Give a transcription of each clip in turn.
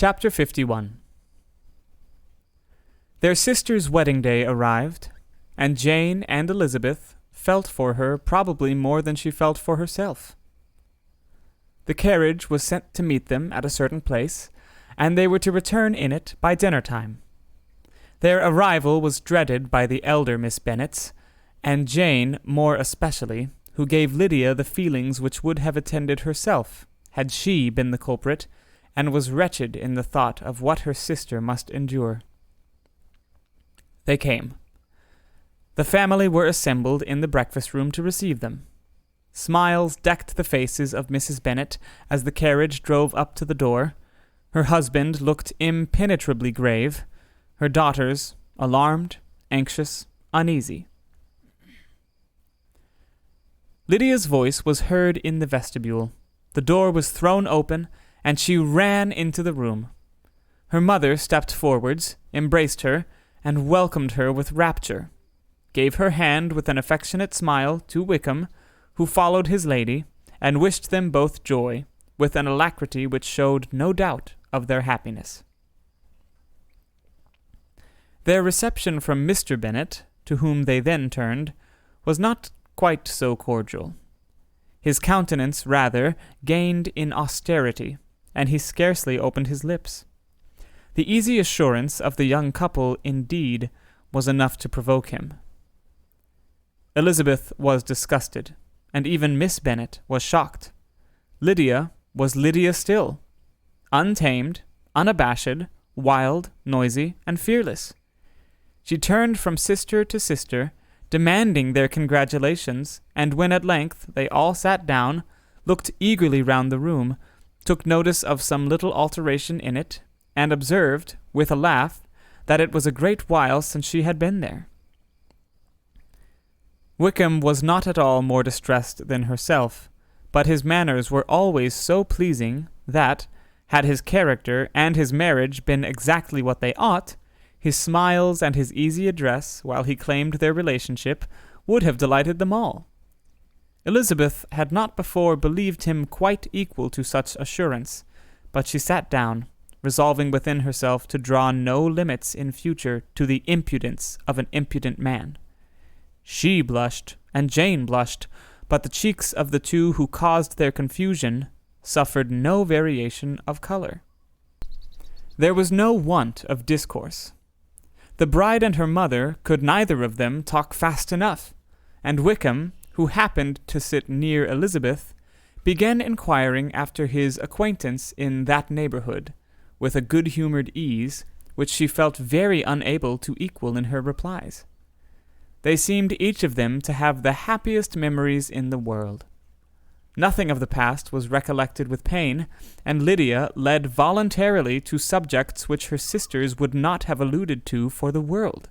Chapter 51. Their sister's wedding day arrived, and Jane and Elizabeth felt for her probably more than she felt for herself. The carriage was sent to meet them at a certain place, and they were to return in it by dinner time. Their arrival was dreaded by the elder Miss Bennets, and Jane more especially, who gave Lydia the feelings which would have attended herself, had she been the culprit, and was wretched in the thought of what her sister must endure. They came. The family were assembled in the breakfast-room to receive them. Smiles decked the faces of Mrs. Bennet as the carriage drove up to the door. Her husband looked impenetrably grave, her daughters alarmed, anxious, uneasy. Lydia's voice was heard in the vestibule. The door was thrown open, and she ran into the room. Her mother stepped forwards, embraced her, and welcomed her with rapture, gave her hand with an affectionate smile to Wickham, who followed his lady, and wished them both joy, with an alacrity which showed no doubt of their happiness. Their reception from Mr. Bennet, to whom they then turned, was not quite so cordial. His countenance, rather, gained in austerity, and he scarcely opened his lips. The easy assurance of the young couple, indeed, was enough to provoke him. Elizabeth was disgusted, and even Miss Bennet was shocked. Lydia was Lydia still, untamed, unabashed, wild, noisy, and fearless. She turned from sister to sister, demanding their congratulations, and when at length they all sat down, looked eagerly round the room, took notice of some little alteration in it, and observed, with a laugh, that it was a great while since she had been there. Wickham was not at all more distressed than herself, but his manners were always so pleasing that, had his character and his marriage been exactly what they ought, his smiles and his easy address, while he claimed their relationship, would have delighted them all. Elizabeth had not before believed him quite equal to such assurance, but she sat down, resolving within herself to draw no limits in future to the impudence of an impudent man. She blushed, and Jane blushed, but the cheeks of the two who caused their confusion suffered no variation of color. There was no want of discourse. The bride and her mother could neither of them talk fast enough, and Wickham, who happened to sit near Elizabeth, began inquiring after his acquaintance in that neighborhood, with a good-humored ease, which she felt very unable to equal in her replies. They seemed each of them to have the happiest memories in the world. Nothing of the past was recollected with pain, and Lydia led voluntarily to subjects which her sisters would not have alluded to for the world.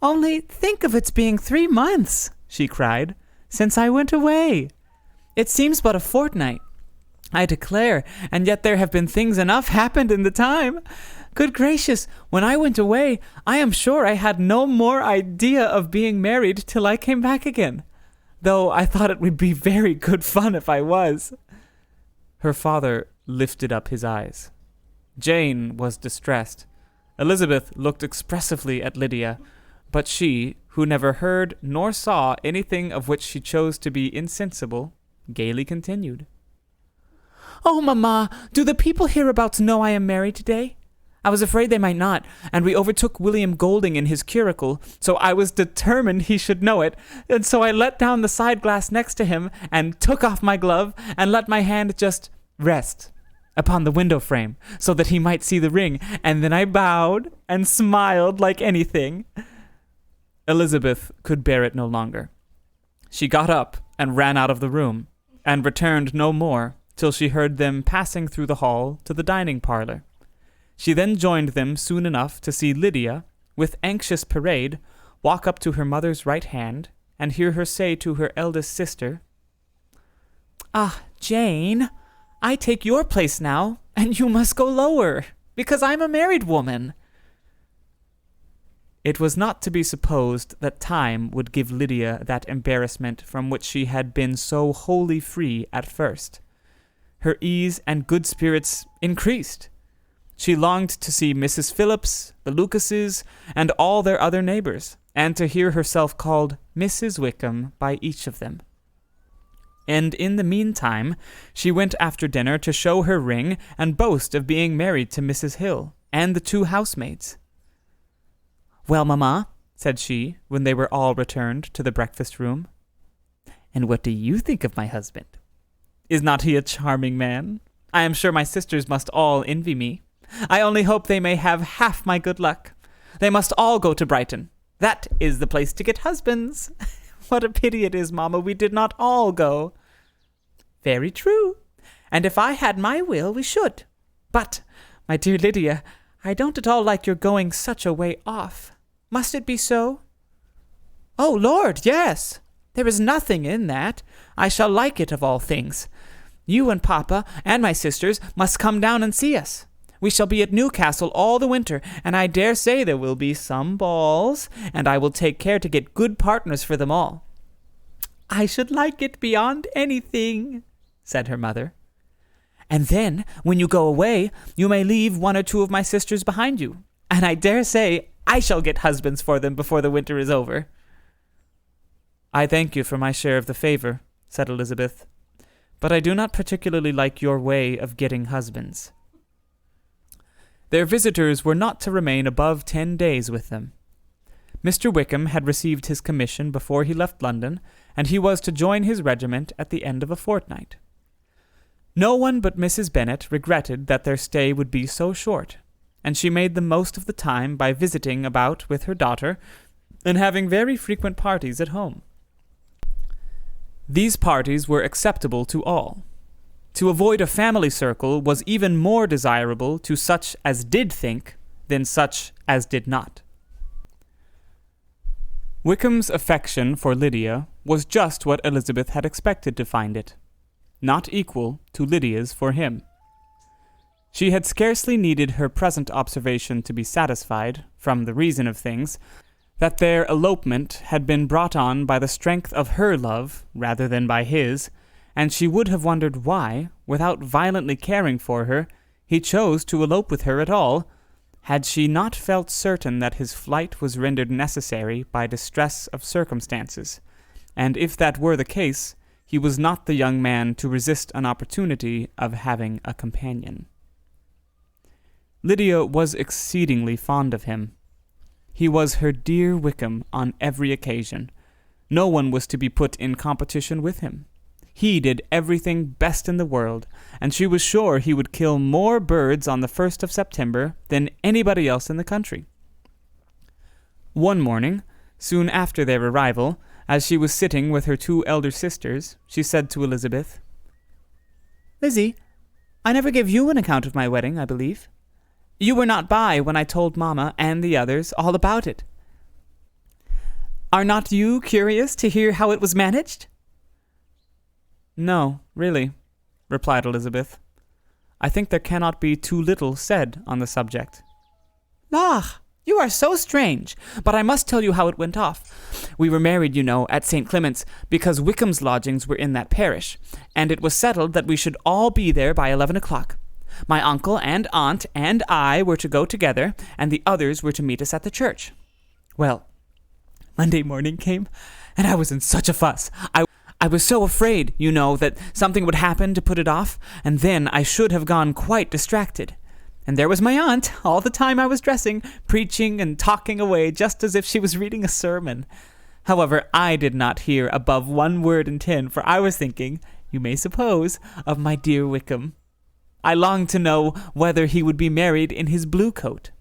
"Only think of its being 3 months," she cried, "since I went away. It seems but a fortnight, I declare, and yet there have been things enough happened in the time. Good gracious, when I went away, I am sure I had no more idea of being married till I came back again, though I thought it would be very good fun if I was." Her father lifted up his eyes. Jane was distressed. Elizabeth looked expressively at Lydia, but she, who never heard nor saw anything of which she chose to be insensible, gaily continued. "Oh, mamma, do the people hereabouts know I am married today? I was afraid they might not, and we overtook William Golding in his curricle, so I was determined he should know it, and so I let down the side glass next to him, and took off my glove, and let my hand just rest upon the window frame, so that he might see the ring, and then I bowed and smiled like anything." Elizabeth could bear it no longer. She got up and ran out of the room, and returned no more till she heard them passing through the hall to the dining parlor. She then joined them soon enough to see Lydia, with anxious parade, walk up to her mother's right hand, and hear her say to her eldest sister, "Ah, Jane, I take your place now, and you must go lower, because I'm a married woman." It was not to be supposed that time would give Lydia that embarrassment from which she had been so wholly free at first. her ease and good spirits increased. She longed to see Mrs. Phillips, the Lucases, and all their other neighbors, and to hear herself called Mrs. Wickham by each of them. And in the meantime, she went after dinner to show her ring and boast of being married to Mrs. Hill and the 2 housemaids. "Well, mamma," said she, when they were all returned to the breakfast-room, "and what do you think of my husband? Is not he a charming man? I am sure my sisters must all envy me. I only hope they may have half my good luck. They must all go to Brighton. That is the place to get husbands. What a pity it is, mamma, we did not all go." "Very true. And if I had my will, we should. But, my dear Lydia, I don't at all like your going such a way off. Must it be so?" "Oh, Lord, yes. There is nothing in that. I shall like it of all things. You and Papa and my sisters must come down and see us. We shall be at Newcastle all the winter, and I dare say there will be some balls, and I will take care to get good partners for them all." "I should like it beyond anything," said her mother. "And then, when you go away, you may leave 1 or 2 of my sisters behind you, and I dare say I shall get husbands for them before the winter is over." "I thank you for my share of the favor," said Elizabeth, "but I do not particularly like your way of getting husbands." Their visitors were not to remain above 10 days with them. Mr. Wickham had received his commission before he left London, and he was to join his regiment at the end of a fortnight. No one but Mrs. Bennet regretted that their stay would be so short, and she made the most of the time by visiting about with her daughter and having very frequent parties at home. These parties were acceptable to all. To avoid a family circle was even more desirable to such as did think than such as did not. Wickham's affection for Lydia was just what Elizabeth had expected to find it, not equal to Lydia's for him. She had scarcely needed her present observation to be satisfied, from the reason of things, that their elopement had been brought on by the strength of her love rather than by his, and she would have wondered why, without violently caring for her, he chose to elope with her at all, had she not felt certain that his flight was rendered necessary by distress of circumstances, and if that were the case, he was not the young man to resist an opportunity of having a companion. Lydia was exceedingly fond of him. He was her dear Wickham on every occasion. No one was to be put in competition with him. He did everything best in the world, and she was sure he would kill more birds on the 1st of September than anybody else in the country. One morning, soon after their arrival, as she was sitting with her 2 elder sisters, she said to Elizabeth, "Lizzie, I never gave you an account of my wedding, I believe. You were not by when I told Mamma and the others all about it. Are not you curious to hear how it was managed?" "No, really," replied Elizabeth. "I think there cannot be too little said on the subject." "Ah, you are so strange, but I must tell you how it went off. We were married, you know, at St. Clement's, because Wickham's lodgings were in that parish, and it was settled that we should all be there by 11 o'clock. My uncle and aunt and I were to go together, and the others were to meet us at the church. Well, Monday morning came, and I was in such a fuss. I was so afraid, you know, that something would happen to put it off, and then I should have gone quite distracted. And there was my aunt, all the time I was dressing, preaching and talking away just as if she was reading a sermon. However, I did not hear above 1 word in 10, for I was thinking, you may suppose, of my dear Wickham. I longed to know whether he would be married in his blue coat.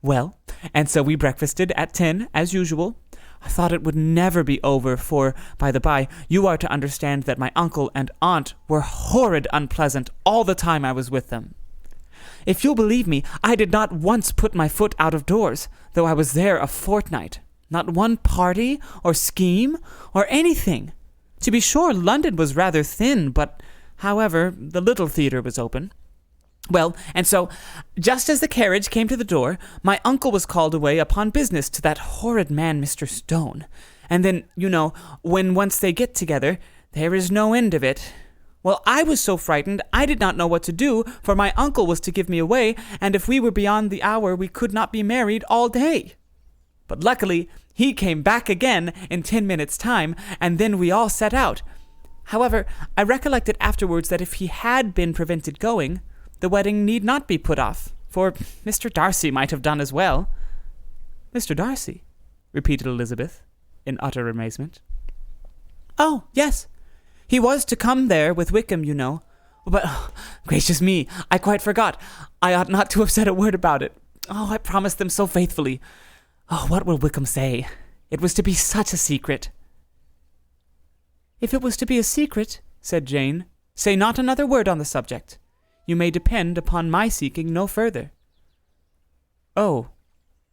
Well, and so we breakfasted at 10, as usual. I thought it would never be over, for, by the by, you are to understand that my uncle and aunt were horrid unpleasant all the time I was with them. If you'll believe me, I did not once put my foot out of doors, though I was there a fortnight. Not one party, or scheme, or anything. To be sure, London was rather thin, but, however, the little theatre was open. Well, and so, just as the carriage came to the door, my uncle was called away upon business to that horrid man, Mr. Stone. And then, you know, when once they get together, there is no end of it. Well, I was so frightened I did not know what to do, for my uncle was to give me away, and if we were beyond the hour we could not be married all day. But luckily he came back again in 10 minutes' time, and then we all set out. However, I recollected afterwards that if he had been prevented going, the wedding need not be put off, for Mr. Darcy might have done as well." "Mr. Darcy?" repeated Elizabeth, in utter amazement. "Oh, yes. He was to come there with Wickham, you know. But, gracious me, I quite forgot. I ought not to have said a word about it. Oh, I promised them so faithfully. Oh, what will Wickham say? It was to be such a secret." "If it was to be a secret," said Jane, "say not another word on the subject. You may depend upon my seeking no further." "Oh,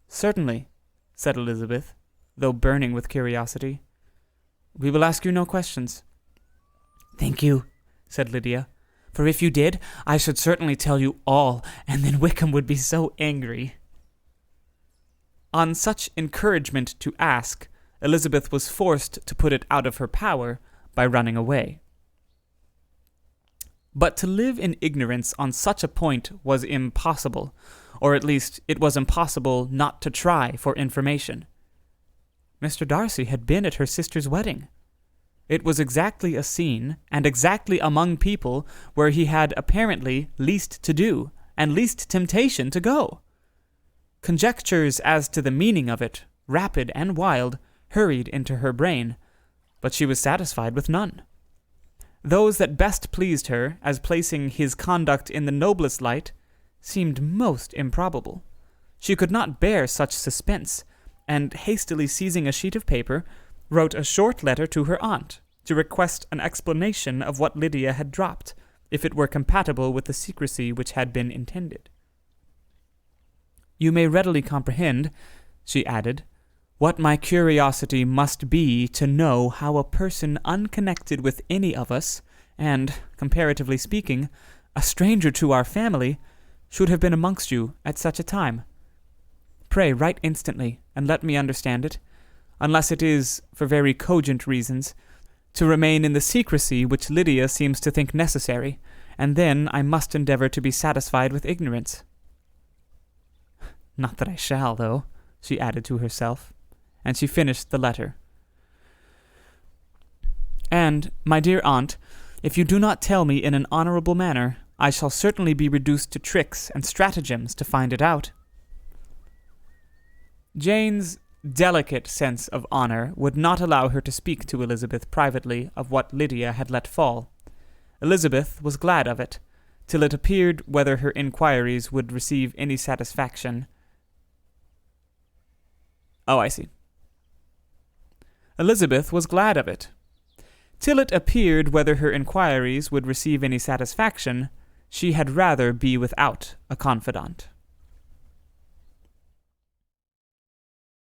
certainly," said Elizabeth, though burning with curiosity. "We will ask you no questions." "Thank you," said Lydia, "for if you did, I should certainly tell you all, and then Wickham would be so angry." On such encouragement to ask, Elizabeth was forced to put it out of her power by running away. But to live in ignorance on such a point was impossible, or at least it was impossible not to try for information. Mr. Darcy had been at her sister's wedding. It was exactly a scene, and exactly among people where he had apparently least to do, and least temptation to go. Conjectures as to the meaning of it, rapid and wild, hurried into her brain, but she was satisfied with none. Those that best pleased her, as placing his conduct in the noblest light, seemed most improbable. She could not bear such suspense, and hastily seizing a sheet of paper, wrote a short letter to her aunt, to request an explanation of what Lydia had dropped, if it were compatible with the secrecy which had been intended. "You may readily comprehend," she added, "what my curiosity must be to know how a person unconnected with any of us, and, comparatively speaking, a stranger to our family, should have been amongst you at such a time. Pray write instantly, and let me understand it, unless it is, for very cogent reasons, to remain in the secrecy which Lydia seems to think necessary, and then I must endeavor to be satisfied with ignorance. Not that I shall, though," she added to herself, and she finished the letter. "And, my dear aunt, if you do not tell me in an honorable manner, I shall certainly be reduced to tricks and stratagems to find it out." Jane's delicate sense of honor would not allow her to speak to Elizabeth privately of what Lydia had let fall. Elizabeth was glad of it, till it appeared whether her inquiries would receive any satisfaction. Oh, I see. Elizabeth was glad of it. Till it appeared whether her inquiries would receive any satisfaction, she had rather be without a confidant.